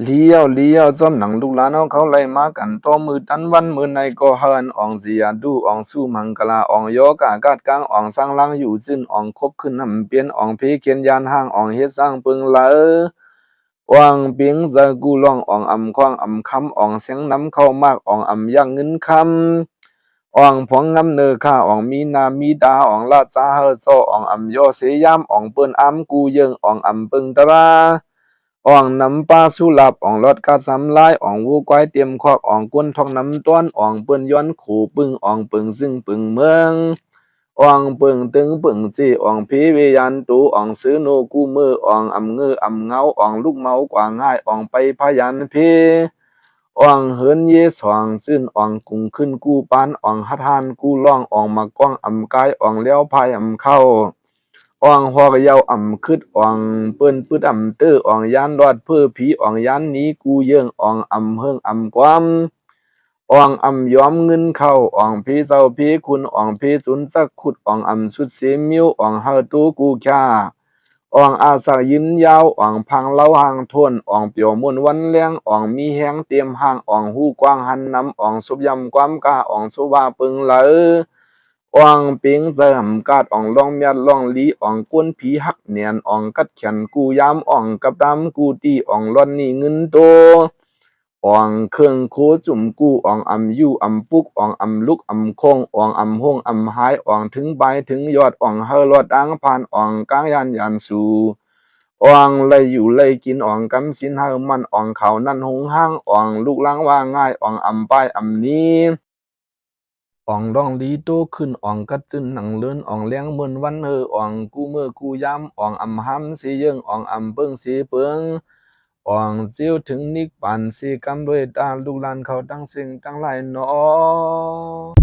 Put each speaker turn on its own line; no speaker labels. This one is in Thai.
เลี้ยวจอมหนังลูกหลานเอาเขาไล่มากันต่อมือตันวันมือในก็เฮินอ่องเสียดูอ่องสู้มังกลาอ่องยอกากาดกลางอ่องสร้างลังอยู่ซึ่นอ่องคบขึ้นนำเปลี่ยนอ่องเพเขียนยานห้างอ่องเฮ็ดสร้างปึงเหลอว่างเปียงจะกูล่องอ่องควางคำอ่องเสียงน้ำเข้ามากอ่องย่างเงินคำอ่องผองงำเนอข้าอ่องมีนามีดาอ่องลาจาเฮอโซอ่องยอเสยามอ่องเปิ้นกูเยิงอ่องปึงตะราอ่องน้ำปลาสุลับอ่องรถกาสำลายอ่องวูก้อยเตรียมคอกอ่องก้นทองน้ำต้นอ่องเปิ้นย้อนขู่ปึงอ่องปึงซึ่งปึงเมืองอ่องปึงตึงปึงจีอ่องพีเวยันตูอ่องซื้อโนกูมืออ่องเงือเงาอ่องลูกเมากว่าง่ายอ่องไปพยันเพอ่องเหินเยสว่างซึ่นอ่องกุงขึ้นกูปานอ่องฮัดฮานกูล่องอ่องมากว้างกายอ่องเลี้ยวพายเข้าอ่องหัวกะเยาคึดอ่องเปิ้นปึดตื้ออ่องยานรอดเพื่อผีอ่องยานหนีกูเยิงอ่องเฮิงความอ่องยอมเงินเข้าอ่องพีเจ้าพีคุณอ่องพีสุนสักขุดอ่องสุดเสียมิวอ่องเฮาตูกูค่าอ่องอาศักยินยาวอ่องพังเล่าหางทนอ่องเปียวมุนวันเลี้ยงอ่องมีแหงเตรียมห่างอ่องหูกว้างหันน้ำอ่องสุบยำความกาอ่องสุบาปึงเหลออ่องปิงเจิมกาดอ่องลองเมียดลองลีอ่องกวนผีหักเนียนอ่องกัดแขนกูยามอ่องกับดำกูตีอ่องล่อนนี่เงินโตอ่องเครื่องโคจุ่มกูอ่องยู่ปุกอ่องลุกคงอ่องห้องหายอ่องถึงใบถึงยอดอ่องเฮอรอดอังผ่านอ่องกลางยันสู่อ่องเลยอยู่เลยกินอ่องกำสินเฮอมันอ่องเขานั่นหงห้างอ่องลูกล้างว่าง่ายอ่องป้ายนี้อ่องดองลีโตขึ้นอ่องกัดจึนหนังเลื่อนอ่องเลี้ยงเหมือนวันอ่องกูเมื่อกูย้ำอ่องห้ำสีเยิงอ่องเปิ้งสีเปิงอ่องเจียวถึงนิกปันสีกำด้วยตาลูกหลานเขาตั้งสิ่งตั้งหลายหนอ